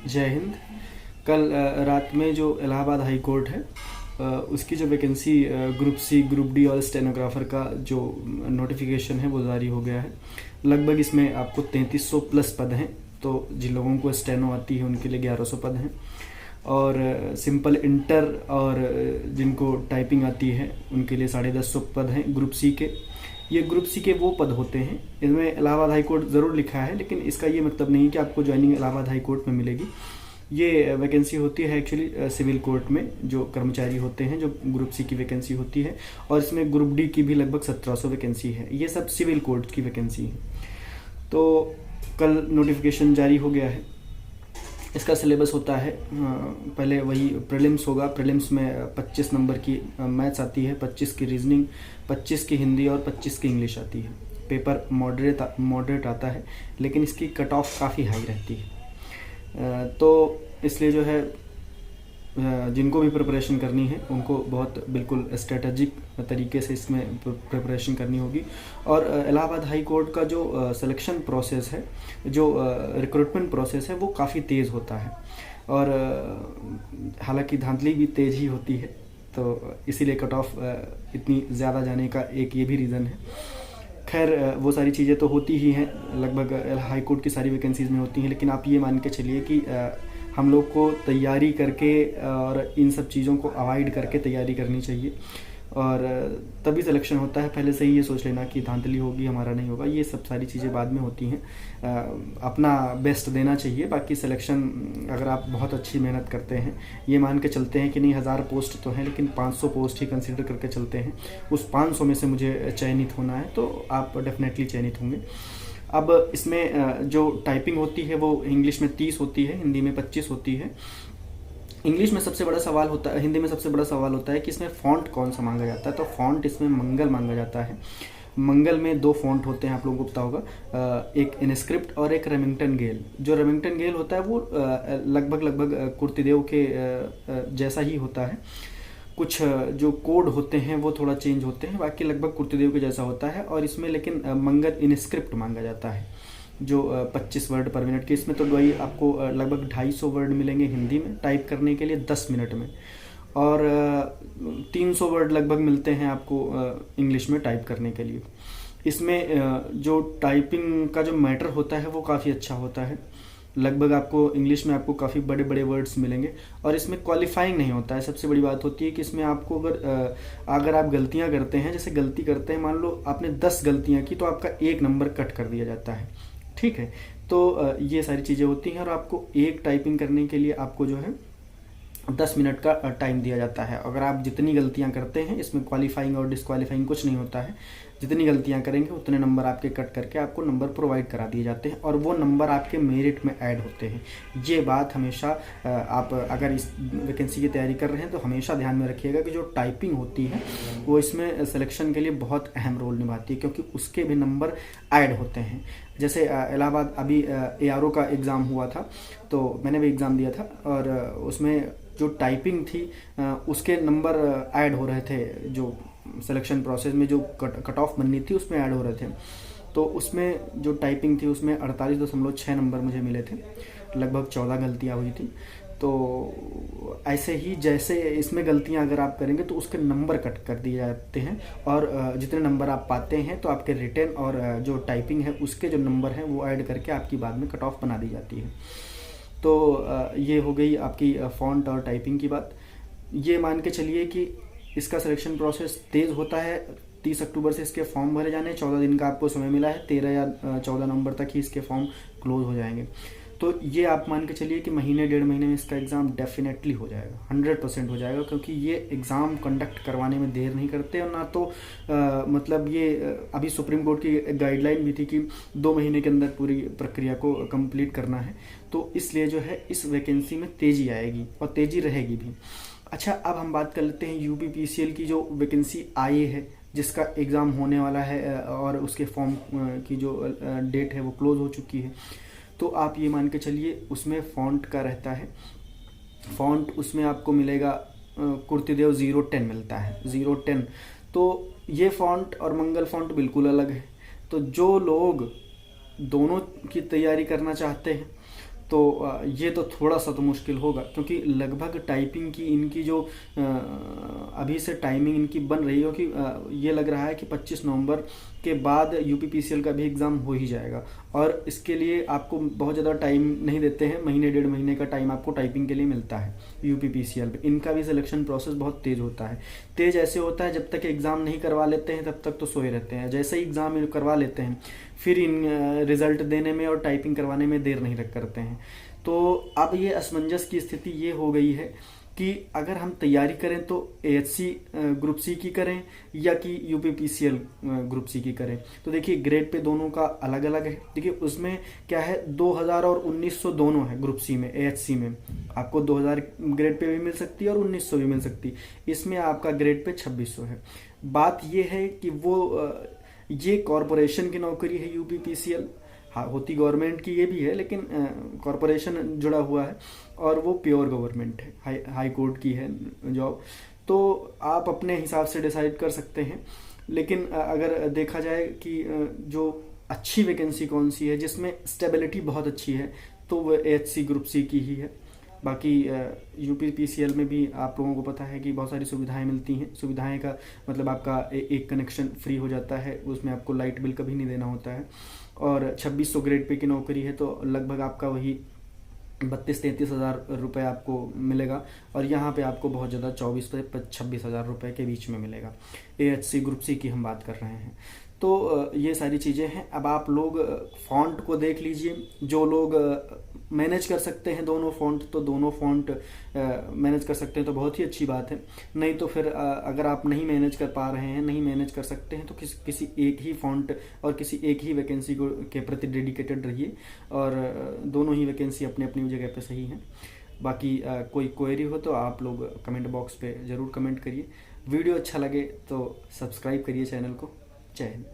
जय हिंद। कल रात में जो इलाहाबाद हाई कोर्ट है उसकी जो vacancy group C group D और स्टेनोग्राफर का जो नोटिफिकेशन है वो जारी हो गया है। लगभग इसमें आपको 3300 प्लस पद हैं। तो जिन लोगों को स्टेनो आती है उनके लिए 1100 पद हैं, और सिंपल इंटर और जिनको टाइपिंग आती है उनके लिए 150 पद हैं ग्रुप सी के। ये ग्रुप सी के वो पद होते हैं, इसमें इलाहाबाद हाई कोर्ट ज़रूर लिखा है, लेकिन इसका ये मतलब नहीं कि आपको ज्वाइनिंग इलाहाबाद हाई कोर्ट में मिलेगी। ये वैकेंसी होती है एक्चुअली सिविल कोर्ट में जो कर्मचारी होते हैं, जो ग्रुप सी की वैकेंसी होती है, और इसमें ग्रुप डी की भी लगभग 1700 वैकेंसी है। ये सब सिविल कोर्ट की वैकेंसी है। तो कल नोटिफिकेशन जारी हो गया है। इसका सिलेबस होता है पहले वही प्रीलिम्स होगा। प्रीलिम्स में 25 नंबर की मैथ्स आती है, 25 की रीजनिंग, 25 की हिंदी और 25 की इंग्लिश आती है। पेपर मॉडरेट आता है, लेकिन इसकी कट ऑफ काफ़ी हाई रहती है। तो इसलिए जो है जिनको भी प्रिपरेशन करनी है उनको बहुत बिल्कुल स्ट्रेटजिक तरीके से इसमें प्रिपरेशन करनी होगी। और इलाहाबाद हाई कोर्ट का जो सिलेक्शन प्रोसेस है, जो रिक्रूटमेंट प्रोसेस है, वो काफ़ी तेज़ होता है, और हालांकि धांधली भी तेज़ ही होती है। तो इसीलिए कट ऑफ इतनी ज़्यादा जाने का एक ये भी रीज़न है। खैर वो सारी चीज़ें तो होती ही हैं, लगभग हाई कोर्ट की सारी वैकेंसीज़ में होती हैं, लेकिन आप ये मान के चलिए कि हम लोग को तैयारी करके और इन सब चीज़ों को अवॉइड करके तैयारी करनी चाहिए, और तभी सिलेक्शन होता है। पहले से ही ये सोच लेना कि धांधली होगी, हमारा नहीं होगा, ये सब सारी चीज़ें बाद में होती हैं। अपना बेस्ट देना चाहिए। बाकी सिलेक्शन अगर आप बहुत अच्छी मेहनत करते हैं, ये मान के चलते हैं कि नहीं 1000 पोस्ट तो हैं, लेकिन 500 पोस्ट ही कंसिडर करके चलते हैं, उस 500 में से मुझे चयनित होना है, तो आप डेफिनेटली चयनित होंगे। अब इसमें जो टाइपिंग होती है वो इंग्लिश में 30 होती है, हिंदी में 25 होती है। इंग्लिश में सबसे बड़ा सवाल होता है, हिंदी में सबसे बड़ा सवाल होता है कि इसमें फ़ॉन्ट कौन सा मांगा जाता है। तो फ़ॉन्ट इसमें मंगल मांगा जाता है। मंगल में 2 फ़ॉन्ट होते हैं, आप लोगों को पता होगा, एक इनस्क्रिप्ट और एक रेमिंगटन गेल। जो रेमिंगटन गेल होता है वो लगभग कुर्तिदेव के जैसा ही होता है। कुछ जो कोड होते हैं वो थोड़ा चेंज होते हैं, बाकी लगभग कुर्तिदेव के जैसा होता है। और इसमें लेकिन मंगल इनस्क्रिप्ट मांगा जाता है, जो 25 वर्ड पर मिनट की। इसमें तो वही आपको लगभग 250 वर्ड मिलेंगे हिंदी में टाइप करने के लिए 10 मिनट में, और 300 वर्ड लगभग मिलते हैं आपको इंग्लिश में टाइप करने के लिए। इसमें जो टाइपिंग का जो मैटर होता है वो काफ़ी अच्छा होता है। लगभग आपको इंग्लिश में आपको काफ़ी बड़े बड़े वर्ड्स मिलेंगे, और इसमें क्वालिफाइंग नहीं होता है। सबसे बड़ी बात होती है कि इसमें आपको अगर आप गलतियां करते हैं, जैसे गलती करते हैं, मान लो आपने 10 गलतियां की, तो आपका 1 नंबर कट कर दिया जाता है। ठीक है, तो ये सारी चीज़ें होती हैं, और आपको एक टाइपिंग करने के लिए आपको जो है 10 मिनट का टाइम दिया जाता है। अगर आप जितनी गलतियां करते हैं, इसमें क्वालिफाइंग और डिस्क्वालीफाइंग कुछ नहीं होता है, जितनी गलतियां करेंगे उतने नंबर आपके कट करके आपको नंबर प्रोवाइड करा दिए जाते हैं, और वो नंबर आपके मेरिट में ऐड होते हैं। ये बात हमेशा आप अगर इस वैकेंसी की तैयारी कर रहे हैं तो हमेशा ध्यान में रखिएगा कि जो टाइपिंग होती है वो इसमें सिलेक्शन के लिए बहुत अहम रोल निभाती है, क्योंकि उसके भी नंबर ऐड होते हैं। जैसे इलाहाबाद अभी ARO का एग्ज़ाम हुआ था, तो मैंने भी एग्ज़ाम दिया था, और उसमें जो टाइपिंग थी उसके नंबर ऐड हो रहे थे। जो सिलेक्शन प्रोसेस में जो कट ऑफ बननी थी उसमें ऐड हो रहे थे। तो उसमें जो टाइपिंग थी उसमें 48.6 नंबर मुझे मिले थे, लगभग 14 गलतियाँ हुई थी। तो ऐसे ही जैसे इसमें गलतियां अगर आप करेंगे तो उसके नंबर कट कर दिए जाते हैं, और जितने नंबर आप पाते हैं तो आपके रिटन और जो टाइपिंग है उसके जो नंबर हैं वो ऐड करके आपकी बाद में कट ऑफ बना दी जाती है। तो ये हो गई आपकी फ़ॉन्ट और टाइपिंग की बात। ये मान के चलिए कि इसका सिलेक्शन प्रोसेस तेज़ होता है। 30 अक्टूबर से इसके फॉर्म भरे जाने, 14 दिन का आपको समय मिला है, 13 या 14 नवंबर तक ही इसके फॉर्म क्लोज हो जाएंगे। तो ये आप मान के चलिए कि महीने 1.5 महीने में इसका एग्ज़ाम डेफिनेटली हो जाएगा, 100% हो जाएगा, क्योंकि ये एग्ज़ाम कंडक्ट करवाने में देर नहीं करते। और ना तो मतलब ये अभी सुप्रीम कोर्ट की गाइडलाइन भी थी कि 2 महीने के अंदर पूरी प्रक्रिया को कंप्लीट करना है। तो इसलिए जो है इस वैकेंसी में तेज़ी आएगी और तेज़ी रहेगी भी। अच्छा, अब हम बात कर लेते हैं UPPCL की जो वैकेंसी आई है, जिसका एग्ज़ाम होने वाला है, और उसके फॉर्म की जो डेट है वो क्लोज़ हो चुकी है। तो आप ये मान के चलिए उसमें फ़ॉन्ट का रहता है। फ़ॉन्ट उसमें आपको मिलेगा कुर्तिदेव 010 मिलता है, 010। तो ये फ़ॉन्ट और मंगल फ़ॉन्ट बिल्कुल अलग है। तो जो लोग दोनों की तैयारी करना चाहते हैं तो ये तो थोड़ा सा तो मुश्किल होगा, क्योंकि लगभग टाइपिंग की इनकी जो अभी से टाइमिंग इनकी बन रही है कि ये लग रहा है कि 25 नवंबर के बाद यूपीपीसीएल का भी एग्ज़ाम हो ही जाएगा। और इसके लिए आपको बहुत ज़्यादा टाइम नहीं देते हैं, महीने 1.5 महीने का टाइम आपको टाइपिंग के लिए मिलता है यूपीपीसीएल पे। इनका भी सिलेक्शन प्रोसेस बहुत तेज़ होता है। तेज़ ऐसे होता है, जब तक एग्ज़ाम नहीं करवा लेते हैं तब तक तो सोए रहते हैं, जैसे ही एग्ज़ाम करवा लेते हैं फिर इन रिज़ल्ट देने में और टाइपिंग करवाने में देर नहीं करते हैं। तो अब ये असमंजस की स्थिति ये हो गई है कि अगर हम तैयारी करें तो एएचसी ग्रुप सी की करें या कि यूपीपीसीएल ग्रुप सी की करें। तो देखिए ग्रेड पे दोनों का अलग अलग है। देखिए उसमें क्या है, 2000 और 1900 दोनों है ग्रुप सी में। एएचसी में आपको 2000 ग्रेड पे भी मिल सकती है और 1900 भी मिल सकती है। इसमें आपका ग्रेड पे 2600 है। बात ये है कि ये कॉरपोरेशन की नौकरी है यूपीपीसीएल। हाँ, होती गवर्नमेंट की ये भी है, लेकिन कॉरपोरेशन जुड़ा हुआ है और वो प्योर गवर्नमेंट है, हाई कोर्ट की है जॉब। तो आप अपने हिसाब से डिसाइड कर सकते हैं। लेकिन अगर देखा जाए कि जो अच्छी वैकेंसी कौन सी है जिसमें स्टेबिलिटी बहुत अच्छी है, तो वो एएचसी ग्रुप सी की ही है। बाकी यूपीपीसीएल में भी आप लोगों को पता है कि बहुत सारी सुविधाएं मिलती हैं। सुविधाएं का मतलब आपका एक कनेक्शन फ्री हो जाता है, उसमें आपको लाइट बिल कभी नहीं देना होता है। और 2600 ग्रेड पे की नौकरी है, तो लगभग आपका वही 32-33 हज़ार रुपये आपको मिलेगा। और यहाँ पे आपको बहुत ज़्यादा 24 से 26 हज़ार रुपये के बीच में मिलेगा। एएचसी ग्रुप सी की हम बात कर रहे हैं। तो ये सारी चीज़ें हैं। अब आप लोग फ़ॉन्ट को देख लीजिए। जो लोग मैनेज कर सकते हैं दोनों फ़ॉन्ट, तो दोनों फ़ॉन्ट मैनेज कर सकते हैं तो बहुत ही अच्छी बात है। नहीं तो फिर अगर आप नहीं मैनेज कर पा रहे हैं, नहीं मैनेज कर सकते हैं, तो किसी एक ही फ़ॉन्ट और किसी एक ही वैकेंसी के प्रति डेडिकेटेड रहिए। और दोनों ही वैकेंसी अपनी अपनी जगह पे सही हैं। बाकी कोई क्वेरी हो तो आप लोग कमेंट बॉक्स पे ज़रूर कमेंट करिए। वीडियो अच्छा लगे तो सब्सक्राइब करिए चैनल को। जय हिंद।